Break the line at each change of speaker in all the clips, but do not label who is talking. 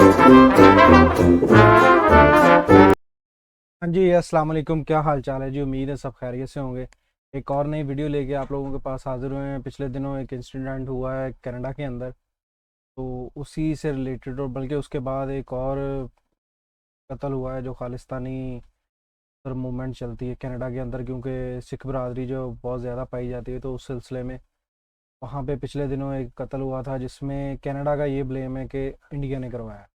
हाँ जी, अस्सलाम वालेकुम। क्या हाल चाल है जी? उम्मीद है सब खैरियत से होंगे। एक और नई वीडियो लेके आप लोगों के पास हाजिर हुए हैं। पिछले दिनों एक इंसिडेंट हुआ है कनाडा के अंदर, तो उसी से रिलेटेड और बल्कि उसके बाद एक और कत्ल हुआ है जो खालिस्तानी मूवमेंट चलती है कनाडा के अंदर, क्योंकि सिख बरादरी जो बहुत ज़्यादा पाई जाती है, तो उस सिलसिले में वहाँ पे पिछले दिनों एक कत्ल हुआ था जिसमें कनाडा का ये ब्लेम है कि इंडिया ने करवाया।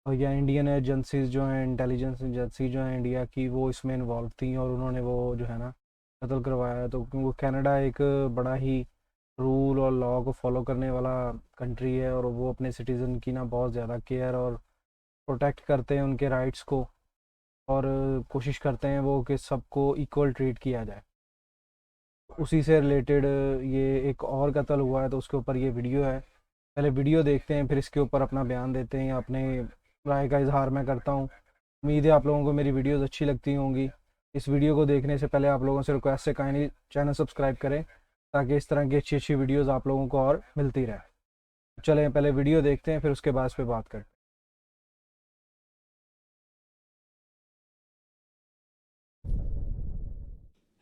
और या इंडियन एजेंसीज जो हैं, इंटेलिजेंस एजेंसी जो है इंडिया की, वो इसमें इन्वॉल्व थी और उन्होंने वो जो है ना कत्ल करवाया। तो क्योंकि कनाडा एक बड़ा ही रूल और लॉ को फॉलो करने वाला कंट्री है, और वो अपने सिटीज़न की ना बहुत ज़्यादा केयर और प्रोटेक्ट करते हैं उनके राइट्स को, और कोशिश करते हैं वो कि सबको इक्वल ट्रीट किया जाए। उसी से रिलेटेड ये एक और कत्ल हुआ है, तो उसके ऊपर ये वीडियो है। पहले वीडियो देखते हैं, फिर इसके ऊपर अपना बयान देते हैं या अपने राय का इजहार मैं करता हूँ। उम्मीद है आप लोगों को मेरी वीडियोस अच्छी लगती होंगी। इस वीडियो को देखने से पहले आप लोगों से रिक्वेस्ट है, काइंडली चैनल सब्सक्राइब करें ताकि इस तरह की अच्छी अच्छी वीडियोस आप लोगों को और मिलती रहे। चलें पहले वीडियो देखते हैं, फिर उसके बाद इस पर बात करते हैं।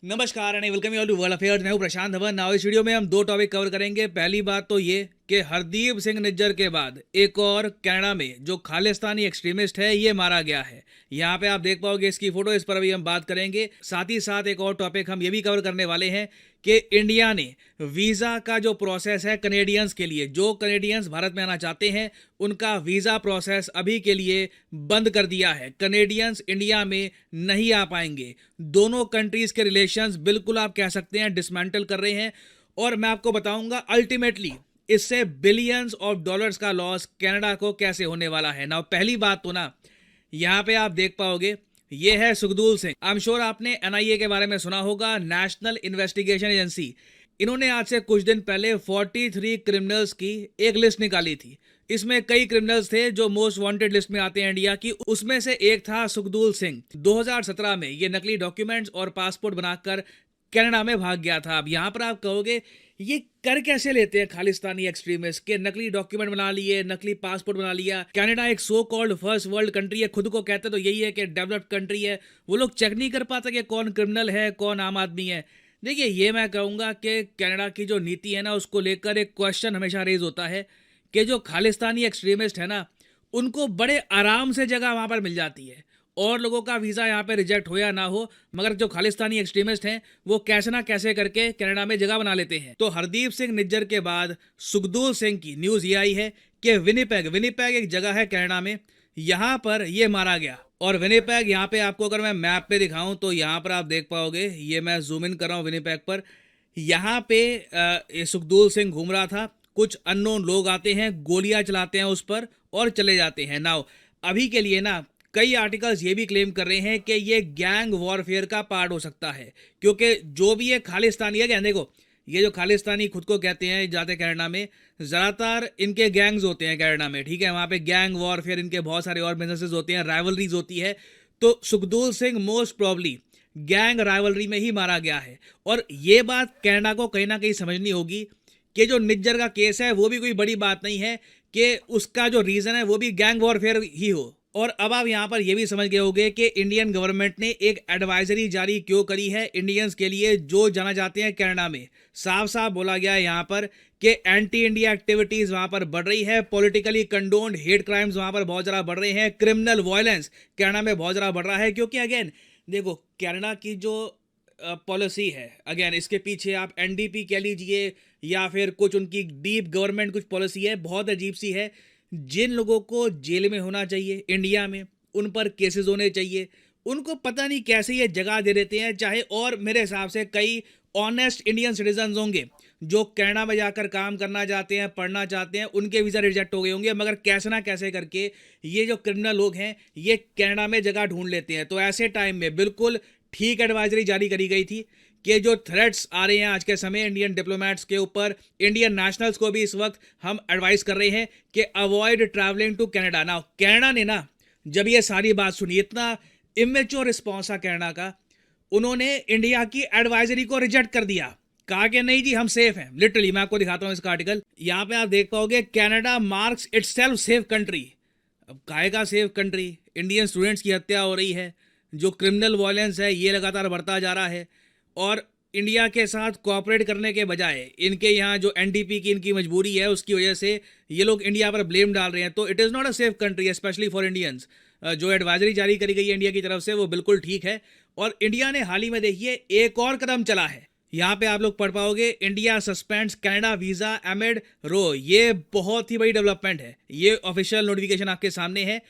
नमस्कार and welcome you all to world affairs. मैं हूं प्रशांत धवन। नाउ इस वीडियो में हम दो टॉपिक कवर करेंगे। पहली बात तो ये कि हरदीप सिंह निज्जर के बाद एक और कनाडा में जो खालिस्तानी एक्सट्रीमिस्ट है ये मारा गया है। यहाँ पे आप देख पाओगे इसकी फोटो, इस पर अभी हम बात करेंगे। साथ ही साथ एक और टॉपिक हम ये भी कवर करने वाले हैं कि इंडिया ने वीज़ा का जो प्रोसेस है कनेडियंस के लिए, जो कनेडियंस भारत में आना चाहते हैं उनका वीज़ा प्रोसेस अभी के लिए बंद कर दिया है। कनेडियंस इंडिया में नहीं आ पाएंगे। दोनों कंट्रीज़ के रिलेशंस बिल्कुल आप कह सकते हैं डिसमेंटल कर रहे हैं। और मैं आपको बताऊंगा अल्टीमेटली इससे बिलियंस ऑफ डॉलर्स का लॉस कनाडा को कैसे होने वाला है। ना पहली बात तो ना यहाँ पे आप देख पाओगे ये है Sukhdool Singh. I am sure आपने एनआईए के बारे में सुना होगा, नेशनल इन्वेस्टिगेशन एजेंसी। इन्होंने आज से कुछ दिन पहले 43 क्रिमिनल्स की एक लिस्ट निकाली थी। इसमें कई क्रिमिनल्स थे जो मोस्ट वांटेड लिस्ट में आते हैं इंडिया की। उसमें से एक था सुखदूल सिंह। 2017 में ये नकली डॉक्यूमेंट्स और पासपोर्ट बनाकर कनाडा में भाग गया था। अब यहाँ पर आप कहोगे ये कर कैसे लेते हैं खालिस्तानी एक्सट्रीमिस्ट के? नकली डॉक्यूमेंट बना लिए, नकली पासपोर्ट बना लिया। कनाडा एक so called first world country है, खुद को कहते तो यही है कि डेवलप्ड कंट्री है। वो लोग चेक नहीं कर पाते कि कौन क्रिमिनल है कौन आम आदमी है। देखिए ये मैं कहूँगा कि कनाडा की जो नीति है ना उसको लेकर एक क्वेश्चन हमेशा रेज होता है कि जो खालिस्तानी एक्सट्रीमिस्ट है ना उनको बड़े आराम से जगह वहाँ पर मिल जाती है, और लोगों का वीज़ा यहाँ पे रिजेक्ट हो या ना हो, मगर जो खालिस्तानी एक्सट्रीमिस्ट हैं वो कैसे ना कैसे करके कनाडा में जगह बना लेते हैं। तो हरदीप सिंह निज्जर के बाद सुखदूल सिंह की न्यूज़ ये आई है कि विनिपेग एक जगह है कनाडा में, यहाँ पर ये मारा गया। और विनिपेग यहाँ पे आपको अगर मैं मैप पे दिखाऊं तो यहाँ पर आप देख पाओगे, ये मैं जूम इन कर रहा हूँ विनिपेग पर। यहाँ पे ये सुखदूल सिंह घूम रहा था। कुछ अननोन लोग आते हैं, गोलियां चलाते हैं उस पर और चले जाते हैं। नाउ अभी के लिए ना कई आर्टिकल्स ये भी क्लेम कर रहे हैं कि ये गैंग वॉरफेयर का पार्ट हो सकता है, क्योंकि जो भी ये खालिस्तानी है, क्या देखो ये जो खालिस्तानी खुद को कहते हैं जाते कनाडा में, ज़्यादातर इनके गैंग्स होते हैं कनाडा में, ठीक है। वहाँ पे गैंग वॉरफेयर, इनके बहुत सारे और बिजनेसेस होते हैं, राइवलरीज होती है। तो Sukhdool Singh most probably gang rivalry में ही मारा गया है। और ये बात कनाडा को कहीं ना कहीं समझनी होगी कि जो निज्जर का केस है वो भी कोई बड़ी बात नहीं है कि उसका जो रीज़न है वो भी गैंग वॉरफेयर ही हो। और अब आप यहाँ पर यह भी समझ गए होंगे कि इंडियन गवर्नमेंट ने एक एडवाइजरी जारी क्यों करी है इंडियंस के लिए जो जाना जाते हैं कनाडा में। साफ साफ बोला गया है यहाँ पर कि एंटी इंडिया एक्टिविटीज़ वहाँ पर बढ़ रही है, पॉलिटिकली कंडोन्ड हेट क्राइम्स वहाँ पर बहुत ज़्यादा बढ़ रहे हैं, क्रिमिनल वायलेंस कनाडा में बहुत ज़्यादा बढ़ रहा है। क्योंकि अगेन देखो कनाडा की जो पॉलिसी है, अगेन इसके पीछे आप एनडीपी कह लीजिए या फिर कुछ उनकी डीप गवर्नमेंट कुछ पॉलिसी है, बहुत अजीब सी है। जिन लोगों को जेल में होना चाहिए इंडिया में उन पर केसेस होने चाहिए, उनको पता नहीं कैसे ये जगह दे देते हैं। चाहे और मेरे हिसाब से कई ऑनेस्ट इंडियन सिटीजन होंगे जो कनाडा में जाकर काम करना चाहते हैं, पढ़ना चाहते हैं, उनके वीज़ा रिजेक्ट हो गए होंगे, मगर कैसे ना कैसे करके ये जो क्रिमिनल लोग हैं ये कनाडा में जगह ढूंढ लेते हैं। तो ऐसे टाइम में बिल्कुल ठीक एडवाइजरी जारी करी गई थी कि जो थ्रेट्स आ रहे हैं आज के समय इंडियन डिप्लोमेट्स के ऊपर, इंडियन नेशनल्स को भी इस वक्त हम एडवाइस कर रहे हैं कि अवॉइड ट्रैवलिंग टू कनाडा। ना कनाडा ने ना जब ये सारी बात सुनी, इतना इमेच्योर रिस्पॉन्स था कनाडा का, उन्होंने इंडिया की एडवाइजरी को रिजेक्ट कर दिया, कहा कि नहीं जी हम सेफ हैं। लिटरली मैं आपको दिखाता हूं इसका आर्टिकल, यहाँ पे आप देख पाओगे Canada marks itself safe country. अब काहे का सेफ कंट्री, इंडियन स्टूडेंट्स की हत्या हो रही है, जो क्रिमिनल वायलेंस है ये लगातार बढ़ता जा रहा है, और इंडिया के साथ कोऑपरेट करने के बजाय इनके यहाँ जो एनडीपी की इनकी मजबूरी है उसकी वजह से ये लोग इंडिया पर ब्लेम डाल रहे हैं। तो it is not a safe country specially for Indians. जो एडवाइजरी जारी करी गई है इंडिया की तरफ से वो बिल्कुल ठीक है। और इंडिया ने हाल ही में देखिए एक और कदम चला है, यहाँ पे आप लोग पढ़ पाओगे, India suspends Canada visa amid row. ये बहुत ही बड़ी डेवलपमेंट है। ये ऑफिशियल नोटिफिकेशन आपके सामने है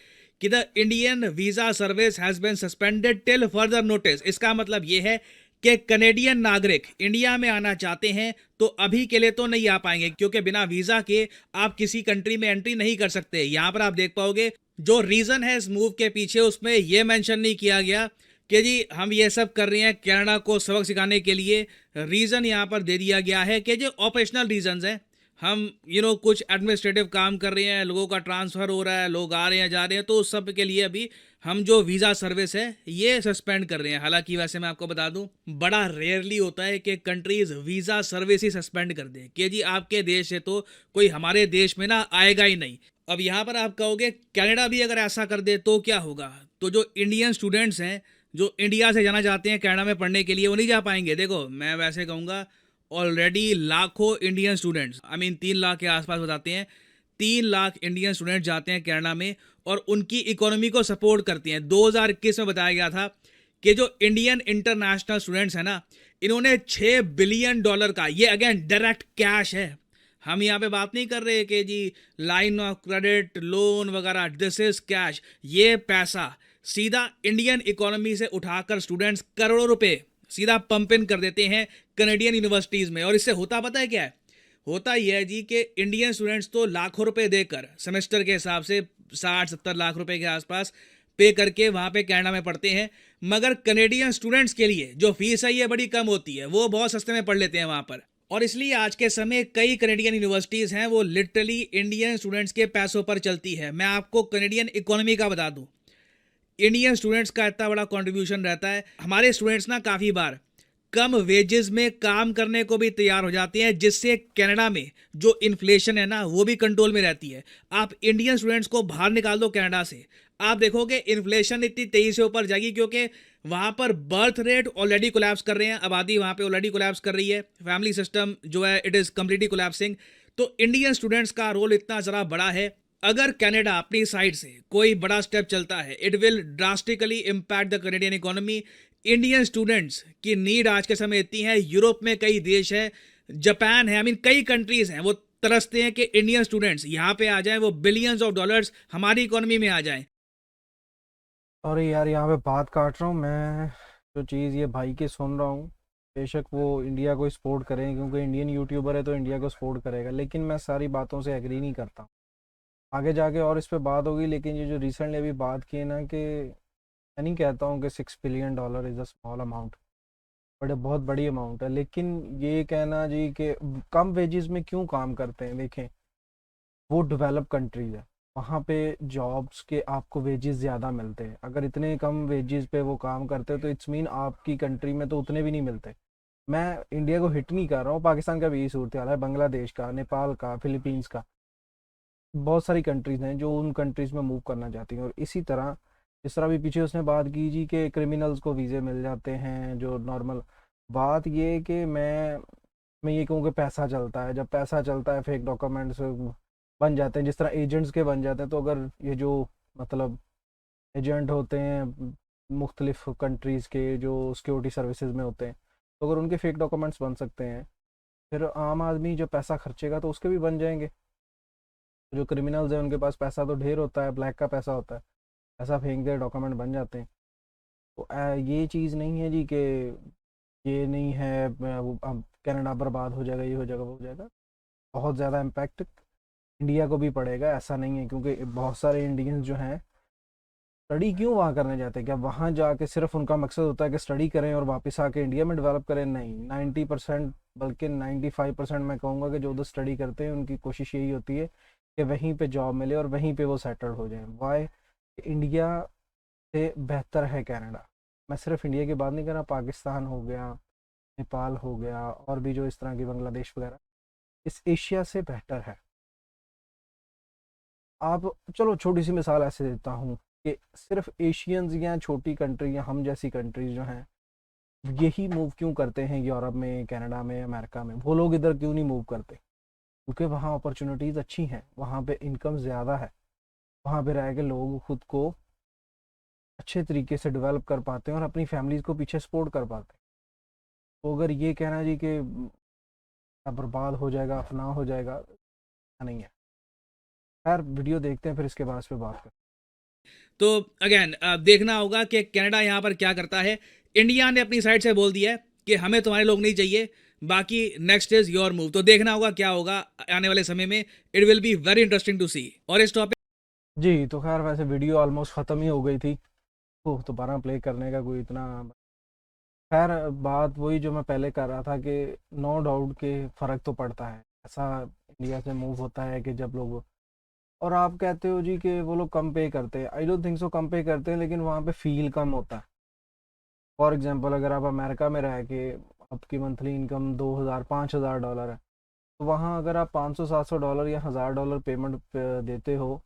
कि the Indian visa service has been suspended till further notice. इसका मतलब ये है कि कनेडियन नागरिक इंडिया में आना चाहते हैं तो अभी के लिए तो नहीं आ पाएंगे, क्योंकि बिना वीजा के आप किसी कंट्री में एंट्री नहीं कर सकते। यहाँ पर आप देख पाओगे जो रीजन है इस मूव के पीछे उसमें यह मेंशन नहीं किया गया कि जी हम ये सब कर रहे हैं कनाडा को सबक सिखाने के लिए। रीज़न यहाँ पर दे दिया गया है कि जो ऑपरेशनल रीजंस हैं, हम कुछ एडमिनिस्ट्रेटिव काम कर रहे हैं, लोगों का ट्रांसफ़र हो रहा है, लोग आ रहे हैं जा रहे हैं, तो उस सब के लिए अभी हम जो वीज़ा सर्विस है ये सस्पेंड कर रहे हैं। हालांकि वैसे मैं आपको बता दूं, बड़ा रेयरली होता है कि कंट्रीज़ वीज़ा सर्विस ही सस्पेंड कर दें कि जी आपके देश से तो कोई हमारे देश में ना आएगा ही नहीं। अब यहाँ पर आप कहोगे कनाडा भी अगर ऐसा कर दे तो क्या होगा? तो जो इंडियन स्टूडेंट्स हैं जो इंडिया से जाना चाहते हैं कनाडा में पढ़ने के लिए वो नहीं जा पाएंगे। देखो मैं वैसे कहूँगा ऑलरेडी लाखों इंडियन स्टूडेंट्स 3 लाख के आसपास बताते हैं, 3 लाख इंडियन स्टूडेंट जाते हैं कनाडा में और उनकी इकोनॉमी को सपोर्ट करती हैं। 2021 में बताया गया था कि जो इंडियन इंटरनेशनल स्टूडेंट्स हैं ना, इन्होंने $6 बिलियन का, ये अगेन डायरेक्ट कैश है, हम यहाँ पे बात नहीं कर रहे कि जी लाइन ऑफ क्रेडिट लोन वगैरह, दिस इज कैश। ये पैसा सीधा इंडियन इकोनॉमी से उठाकर स्टूडेंट्स करोड़ों रुपए सीधा पंप इन कर देते हैं कनेडियन यूनिवर्सिटीज़ में। और इससे होता पता है क्या है? होता यह है जी कि इंडियन स्टूडेंट्स तो लाखों रुपए देकर सेमेस्टर के हिसाब से 60-70 लाख रुपए के आसपास पे करके वहाँ पे कनाडा में पढ़ते हैं, मगर कनेडियन स्टूडेंट्स के लिए जो फीस है ये बड़ी कम होती है, वो बहुत सस्ते में पढ़ लेते हैं वहाँ पर। और इसलिए आज के समय कई कनेडियन यूनिवर्सिटीज़ हैं वो लिटरली इंडियन स्टूडेंट्स के पैसों पर चलती है। मैं आपको कनेडियन इकोनॉमी का बता दूं, इंडियन स्टूडेंट्स का इतना बड़ा कंट्रीब्यूशन रहता है। हमारे स्टूडेंट्स ना काफ़ी बार कम वेजेस में काम करने को भी तैयार हो जाते हैं, जिससे कनाडा में जो इन्फ्लेशन है ना वो भी कंट्रोल में रहती है। आप इंडियन स्टूडेंट्स को बाहर निकाल दो कनाडा से, आप देखोगे इन्फ्लेशन इतनी तेज़ी से ऊपर जाएगी, क्योंकि वहाँ पर बर्थ रेट ऑलरेडी कोलैप्स कर रहे हैं, आबादी वहाँ पे ऑलरेडी कोलैप्स कर रही है, फैमिली सिस्टम जो है इट इज़ कम्प्लीटली कोलैप्सिंग। तो इंडियन स्टूडेंट्स का रोल इतना ज़रा बड़ा है। अगर कनाडा अपनी साइड से कोई बड़ा स्टेप चलता है, it will drastically impact the Canadian economy. Indian students की नीड आज के समय इतनी है, यूरोप में कई देश है, जापान है, कई कंट्रीज हैं, वो तरसते हैं कि इंडियन स्टूडेंट्स यहाँ पे आ जाएं, वो बिलियंस ऑफ डॉलर्स हमारी इकोनॉमी में आ जाएं।
और यार यहाँ पे बात काट रहा हूँ मैं, जो चीज़ ये भाई की सुन रहा हूँ, बेशक वो इंडिया को सपोर्ट करें क्योंकि इंडियन यूट्यूबर है तो इंडिया को सपोर्ट करेगा, लेकिन मैं सारी बातों से एग्री नहीं करता। आगे जाके और इस पे बात होगी, लेकिन ये जो रिसेंटली अभी बात की है ना, कि मैं नहीं कहता हूँ कि $6 billion is a small amount, but बहुत बड़ी अमाउंट है। लेकिन ये कहना जी कि कम वेजेस में क्यों काम करते हैं, देखें वो डेवलप कंट्रीज है, वहाँ पे जॉब्स के आपको वेजेस ज़्यादा मिलते हैं। अगर इतने कम वेजेस पे वो काम करते हैं तो इट्स मीन आपकी कंट्री में तो उतने भी नहीं मिलते। मैं इंडिया को हिट नहीं कर रहा हूँ, पाकिस्तान का भी यही सूरत हाल है, बांग्लादेश का, नेपाल का, फिलीपींस का, बहुत सारी कंट्रीज़ हैं जो उन कंट्रीज़ में मूव करना चाहती हैं। और इसी तरह जिस तरह भी पीछे उसने बात की जी कि क्रिमिनल्स को वीज़े मिल जाते हैं, जो नॉर्मल बात ये कि मैं ये कहूँ कि पैसा चलता है, जब पैसा चलता है फेक डॉक्यूमेंट्स बन जाते हैं, जिस तरह एजेंट्स के बन जाते हैं। तो अगर ये जो मतलब एजेंट होते हैं मुख्तलिफ कंट्रीज़ के जो सिक्योरिटी सर्विसेज में होते हैं, तो अगर उनके फेक डॉक्यूमेंट्स बन सकते हैं, फिर आम आदमी जब पैसा खर्चेगा तो उसके भी बन जाएंगे। जो क्रिमिनल्स हैं उनके पास पैसा तो ढेर होता है, ब्लैक का पैसा होता है, पैसा फेंक दे डॉक्यूमेंट बन जाते हैं। तो ये चीज़ नहीं है जी कि ये नहीं है वो अब कनाडा बर्बाद हो जाएगा, ये हो जाएगा, वो हो जाएगा। बहुत ज़्यादा इम्पैक्ट इंडिया को भी पड़ेगा, ऐसा नहीं है, क्योंकि बहुत सारे इंडियंस जो हैं स्टडी क्यों वहाँ करने जाते हैं? क्या वहाँ जाके सिर्फ उनका मकसद होता है कि स्टडी करें और वापस आके इंडिया में डेवलप करें? नहीं, 90% बल्कि 95% मैं कहूँगा कि जो उधर स्टडी करते हैं उनकी कोशिश यही होती है कि वहीं पे जॉब मिले और वहीं पे वो सेटल हो जाएं। वाई? इंडिया से बेहतर है कनाडा। मैं सिर्फ इंडिया की बात नहीं कर रहा, पाकिस्तान हो गया, नेपाल हो गया, और भी जो इस तरह की, बांग्लादेश वगैरह, इस एशिया से बेहतर है। आप चलो छोटी सी मिसाल ऐसे देता हूँ कि सिर्फ एशियंस या छोटी कंट्री या हम जैसी कंट्रीज जो हैं यही मूव क्यों करते हैं यूरोप में, कनाडा में, अमेरिका में, वो लोग इधर क्यों नहीं मूव करते? क्योंकि वहाँ अपॉर्चुनिटीज़ अच्छी हैं, वहाँ पे इनकम ज़्यादा है, वहाँ पे रह के लोग खुद को अच्छे तरीके से डेवलप कर पाते हैं और अपनी फैमिलीज़ को पीछे सपोर्ट कर पाते हैं। तो अगर ये कहना जी कि बर्बाद हो जाएगा, अपना हो जाएगा, ऐसा नहीं है। खैर वीडियो देखते हैं फिर इसके बाद इस पे बात करते
तो अगेन देखना होगा कि कनाडा यहाँ पर क्या करता है। इंडिया ने अपनी साइड से बोल दिया है कि हमें तुम्हारे लोग नहीं चाहिए, बाकी नेक्स्ट इज योर मूव। तो देखना होगा क्या होगा आने वाले समय में। It will be very interesting to see. और इस टॉपिक
हैं। जी तो खैर वैसे वीडियो ऑलमोस्ट ख़त्म ही हो गई थी, तो दोबारा प्ले करने का कोई इतना, खैर बात वही जो मैं पहले कर रहा था कि नो डाउट के फ़र्क तो पड़ता है। ऐसा इंडिया से मूव होता है कि जब लोग, और आप कहते हो जी कि वो लोग कम पे करते हैं, आई डोंट थिंक सो कम पे करते हैं, लेकिन वहाँ पे फील कम होता है। फॉर एग्जांपल अगर आप अमेरिका में रह के आपकी मंथली इनकम 2000 $5000 है, तो वहाँ अगर आप 500 700 डॉलर या $1000 पेमेंट देते हो,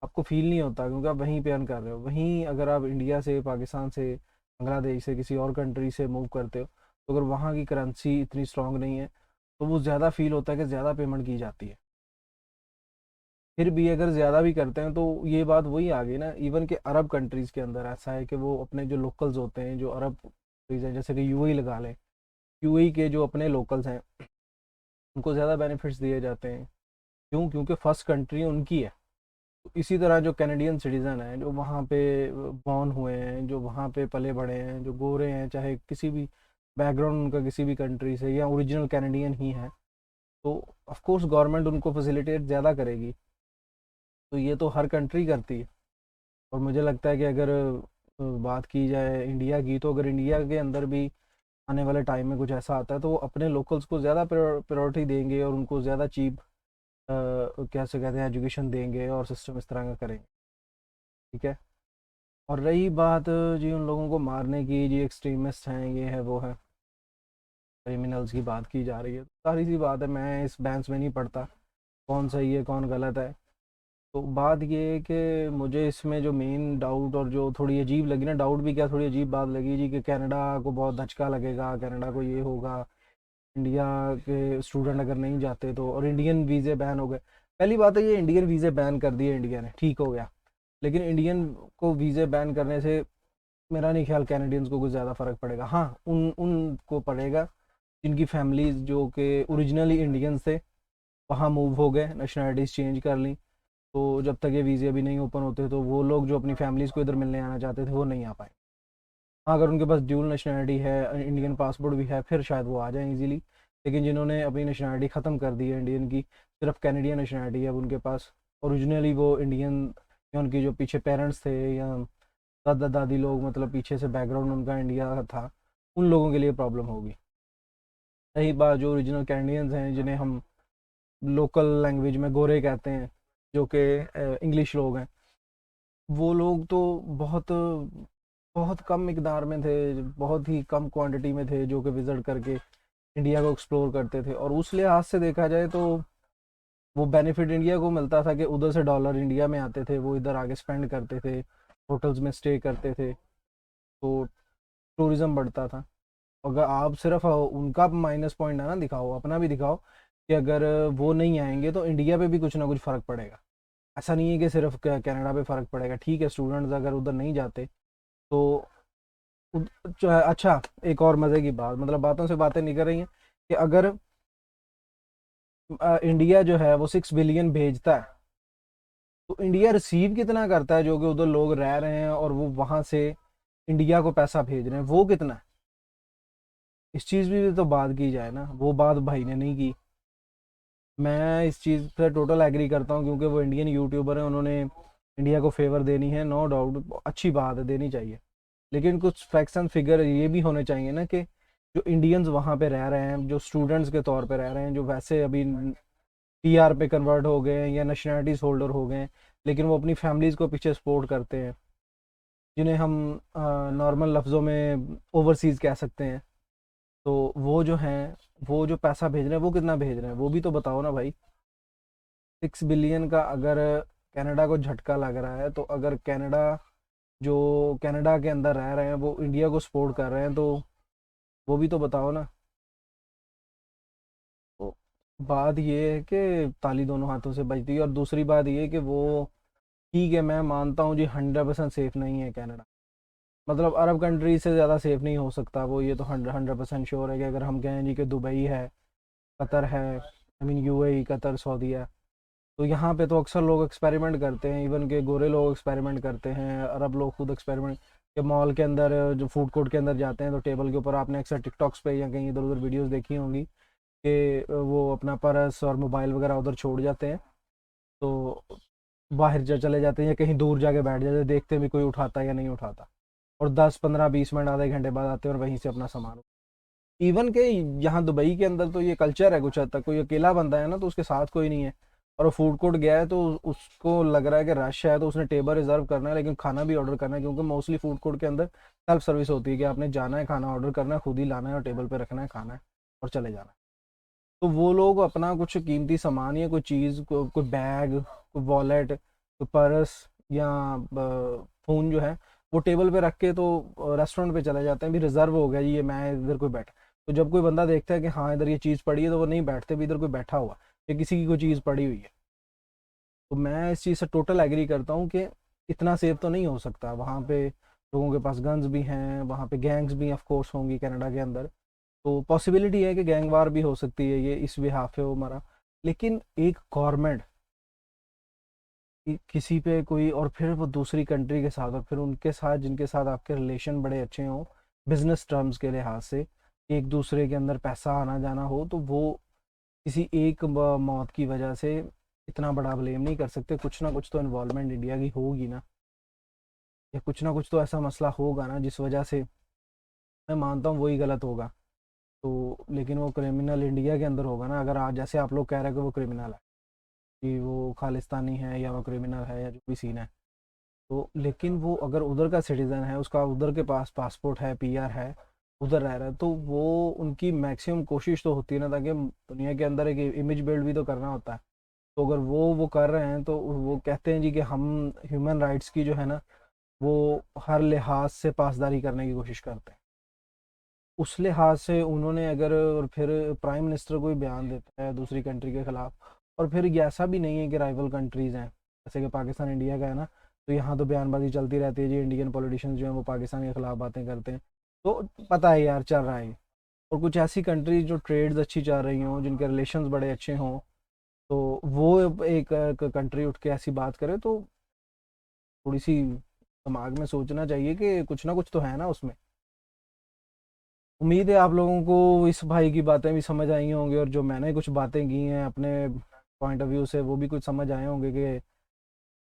आपको फील नहीं होता क्योंकि आप वहीं पे अर्न कर रहे हो। वहीं अगर आप इंडिया से, पाकिस्तान से, बांग्लादेश से, किसी और कंट्री से मूव करते हो, तो अगर वहाँ की करेंसी इतनी स्ट्रांग नहीं है तो वो ज़्यादा फील होता है कि ज़्यादा पेमेंट की जाती है। फिर भी अगर ज़्यादा भी करते हैं तो ये बात वही आ गई ना, इवन कि अरब कंट्रीज़ के अंदर ऐसा है कि वो अपने जो लोकल्स होते हैं, जो अरब कंट्रीज़ हैं, जैसे कि यूएई लगा लें, यूएई के जो अपने लोकल्स हैं उनको ज़्यादा बेनिफिट्स दिए जाते हैं। क्यों? क्योंकि फर्स्ट कंट्री उनकी है। तो इसी तरह जो कैनेडियन सिटीज़न हैं, जो वहाँ पे बॉर्न हुए हैं, जो वहाँ पे पले बड़े हैं, जो गोरे हैं, चाहे किसी भी बैकग्राउंड उनका किसी भी कंट्री से या ओरिजिनल कैनेडियन ही है, तो ऑफ कोर्स गवर्नमेंट उनको फैसिलिटेट ज़्यादा करेगी। तो ये तो हर कंट्री करती है। और मुझे लगता है कि अगर बात की जाए इंडिया की, तो अगर इंडिया के अंदर भी आने वाले टाइम में कुछ ऐसा आता है तो वो अपने लोकल्स को ज़्यादा प्रायोरिटी देंगे और उनको ज़्यादा चीप कैसे कहते हैं एजुकेशन देंगे और सिस्टम इस तरह का करेंगे। ठीक है। और रही बात जी उन लोगों को मारने की, जी एक्सट्रीमिस्ट हैं, ये है वो है, क्रिमिनल्स की बात की जा रही है, सारी सी बात है, मैं इस बैंस में नहीं पढ़ता कौन सही है कौन गलत है। तो बात ये है कि मुझे इसमें जो मेन डाउट और जो थोड़ी अजीब लगी ना, डाउट भी क्या, थोड़ी अजीब बात लगी जी कि कनाडा को बहुत धचका लगेगा, कनाडा को ये होगा, इंडिया के स्टूडेंट अगर नहीं जाते तो, और इंडियन वीज़े बैन हो गए। पहली बात है ये इंडियन वीज़े बैन कर दिए इंडिया ने, ठीक हो गया, लेकिन इंडियन को वीज़े बैन करने से मेरा नहीं ख्याल कैनेडियंस को कुछ ज़्यादा फ़र्क पड़ेगा। हाँ उनको पड़ेगा जिनकी फैमिलीज जो कि ओरिजिनली इंडियंस थे वहाँ मूव हो गए, नेशनलिटीज़ चेंज कर ली, तो जब तक ये वीज़े अभी नहीं ओपन होते तो वो लोग जो अपनी फैमिलीज़ को इधर मिलने आना चाहते थे वो नहीं आ पाए। हाँ अगर उनके पास ड्यूल नेशनलिटी है, इंडियन पासपोर्ट भी है, फिर शायद वो आ जाएं इजीली। लेकिन जिन्होंने अपनी नेशनलिटी ख़त्म कर दी है इंडियन की, सिर्फ कैनेडियन नेशनलिटी है अब उनके पास, ओरिजिनली वो इंडियन या उनके जो पीछे पेरेंट्स थे या दादा दादी लोग, मतलब पीछे से बैकग्राउंड उनका इंडिया का था, उन लोगों के लिए प्रॉब्लम होगी। रही बात जो ओरिजिनल कैनेडियंस हैं, जिन्हें हम लोकल लैंग्वेज में गोरे कहते हैं, जो कि इंग्लिश लोग हैं, वो लोग तो बहुत बहुत कम मिकदार में थे, बहुत ही कम क्वांटिटी में थे जो कि विज़िट करके इंडिया को एक्सप्लोर करते थे। और उस लिहाज से देखा जाए तो वो बेनिफिट इंडिया को मिलता था कि उधर से डॉलर इंडिया में आते थे, वो इधर आके स्पेंड करते थे, होटल्स में स्टे करते थे, तो टूरिज़्म बढ़ता था। अगर आप सिर्फ उनका माइनस पॉइंट है ना दिखाओ, अपना भी दिखाओ कि अगर वो नहीं आएंगे तो इंडिया पे भी कुछ ना कुछ फ़र्क पड़ेगा। ऐसा नहीं है कि सिर्फ कनाडा पे फ़र्क पड़ेगा। ठीक है स्टूडेंट्स अगर उधर नहीं जाते तो अच्छा, एक और मज़े की बात, मतलब बातों से बातें निकल रही हैं कि अगर इंडिया जो है वो 6 बिलियन भेजता है, तो इंडिया रिसीव कितना करता है जो कि उधर लोग रह रहे हैं और वो वहाँ से इंडिया को पैसा भेज रहे हैं, वो कितना है? इस चीज़ भी तो बात की जाए ना, वो बात भाई ने नहीं की। मैं इस चीज़ से टोटल एग्री करता हूँ क्योंकि वो इंडियन यूट्यूबर हैं, उन्होंने इंडिया को फेवर देनी है, नो डाउट अच्छी बात है, देनी चाहिए। लेकिन कुछ फैक्ट्स एंड फिगर ये भी होने चाहिए ना कि जो इंडियंस वहाँ पे रह रहे हैं, जो स्टूडेंट्स के तौर पे रह रहे हैं, जो वैसे अभी पीआर पे कन्वर्ट हो गए हैं या नेशनलिटीज़ होल्डर हो गए हैं, लेकिन वो अपनी फैमिलीज़ को पीछे सपोर्ट करते हैं, जिन्हें हम नॉर्मल लफ्ज़ों में ओवरसीज़ कह सकते हैं, तो वो जो हैं, वो जो पैसा भेज रहे हैं वो कितना भेज रहे हैं वो भी तो बताओ ना भाई। 6 बिलियन का अगर कनाडा को झटका लग रहा है, तो अगर कनाडा जो कनाडा के अंदर रह रहे हैं वो इंडिया को सपोर्ट कर रहे हैं, तो वो भी तो बताओ ना। तो बात ये है कि ताली दोनों हाथों से बजती है। और दूसरी बात ये है कि वो, ठीक है मैं मानता हूँ जी 100% सेफ नहीं है कनाडा, मतलब अरब कंट्री से ज़्यादा सेफ नहीं हो सकता वो, ये तो 100% श्योर है कि अगर हम कहें जी कि दुबई है, कतर है, I mean UAE, Qatar, Saudi है, तो यहाँ पे तो अक्सर लोग एक्सपेरिमेंट करते हैं, इवन के गोरे लोग एक्सपेरिमेंट करते हैं, अरब लोग खुद एक्सपेरिमेंट के मॉल के अंदर, जो फूड कोर्ट के अंदर जाते हैं तो टेबल के ऊपर आपने अक्सर टिकटॉक्स पे या कहीं इधर उधर वीडियोस देखी होंगी कि वो अपना पर्स और मोबाइल वगैरह उधर छोड़ जाते हैं, तो बाहर जा चले जाते हैं या कहीं दूर जाके बैठ जाते हैं, देखते हैं भी कोई उठाता है या नहीं उठाता, और 10 15 20 मिनट आधे घंटे बाद आते हैं और वहीं से अपना सामान। इवन के यहाँ दुबई के अंदर तो ये कल्चर है कुछ हद तक, कोई अकेला बंदा है ना तो उसके साथ कोई नहीं है और वो फूड कोर्ट गया है तो उसको लग रहा है कि रश है, तो उसने टेबल रिजर्व करना है लेकिन खाना भी ऑर्डर करना है, क्योंकि मोस्टली फूड कोर्ट के अंदर सेल्फ सर्विस होती है कि आपने जाना है, खाना ऑर्डर करना है, खुद ही लाना है और टेबल पे रखना है, खाना है और चले जाना है। तो वो लोग अपना कुछ कीमती सामान या कोई चीज़ कोई बैग, कोई वॉलेट, कोई पर्स या फ़ोन जो है वो टेबल पे रख के तो रेस्टोरेंट पे चले जाते हैं, भी रिजर्व हो गया जी, ये मैं इधर कोई बैठा। तो जब कोई बंदा देखता है कि हाँ इधर ये चीज़ पड़ी है, तो वो नहीं बैठते भी, इधर कोई बैठा हुआ या किसी की कोई चीज़ पड़ी हुई है। तो मैं इस चीज़ से टोटल एग्री करता हूँ कि इतना सेफ तो नहीं हो सकता वहाँ पे, लोगों के पास गन्स भी हैं, वहाँ पे गैंग्स भी ऑफ कोर्स होंगी कनाडा के अंदर, तो पॉसिबिलिटी है कि गैंग वार भी हो सकती है, ये इस बिहाफ पे वो मरा। लेकिन एक गवर्नमेंट किसी पे कोई, और फिर वो दूसरी कंट्री के साथ, और फिर उनके साथ जिनके साथ आपके रिलेशन बड़े अच्छे हों बिजनेस टर्म्स के लिहाज से, एक दूसरे के अंदर पैसा आना जाना हो, तो वो किसी एक मौत की वजह से इतना बड़ा ब्लेम नहीं कर सकते, कुछ ना कुछ तो इन्वॉल्वमेंट इंडिया की होगी ना, या कुछ ना कुछ तो ऐसा मसला होगा ना जिस वजह से, मैं मानता हूँ वही गलत होगा। तो लेकिन वो क्रिमिनल इंडिया के अंदर होगा ना, अगर आज जैसे आप लोग कह रहे हैं कि वो क्रिमिनल है, कि वो खालिस्तानी है या वो क्रिमिनल है या जो भी सीन है, तो लेकिन वो अगर उधर का सिटीज़न है, उसका उधर के पास पासपोर्ट है, पीआर है, उधर रह रहा है, तो वो उनकी मैक्सिमम कोशिश तो होती है ना, ताकि दुनिया के अंदर एक इमेज बिल्ड भी तो करना होता है। तो अगर वो कर रहे हैं तो वो कहते हैं जी कि हम ह्यूमन राइट्स की जो है ना वो हर लिहाज से पासदारी करने की कोशिश करते हैं। उस लिहाज से उन्होंने अगर, और फिर प्राइम मिनिस्टर कोई बयान देता है दूसरी कंट्री के खिलाफ, और फिर ये ऐसा भी नहीं है कि राइवल कंट्रीज़ हैं, जैसे कि पाकिस्तान इंडिया का है ना, तो यहाँ तो बयानबाजी चलती रहती है जी, इंडियन पॉलिटिशियंस जो हैं वो पाकिस्तान के खिलाफ बातें करते हैं, तो पता है यार चल रहा है ये। और कुछ ऐसी कंट्रीज जो ट्रेड्स अच्छी चल रही हों, जिनके रिलेशंस बड़े अच्छे हों, तो वो एक कंट्री उठ के ऐसी बात करे, तो थोड़ी सी दिमाग में सोचना चाहिए कि कुछ ना कुछ तो है ना उसमें। उम्मीद है आप लोगों को इस भाई की बातें भी समझ आई होंगी, और जो मैंने कुछ बातें की हैं अपने पॉइंट ऑफ व्यू से वो भी कुछ समझ आए होंगे कि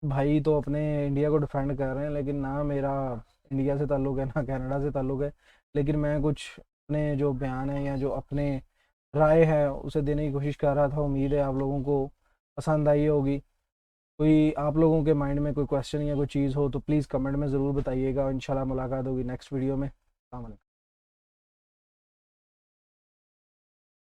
भाई तो अपने इंडिया को डिफेंड कर रहे हैं, लेकिन ना मेरा इंडिया से ताल्लुक़ है ना कनाडा से ताल्लुक़ है, लेकिन मैं कुछ अपने जो बयान है या जो अपने राय है उसे देने की कोशिश कर रहा था। उम्मीद है आप लोगों को पसंद आई होगी। कोई आप लोगों के माइंड में कोई क्वेश्चन या कोई चीज़ हो तो प्लीज़ कमेंट में ज़रूर बताइएगा, इंशाल्लाह मुलाकात होगी नेक्स्ट वीडियो में। अस्सलाम वालेकुम।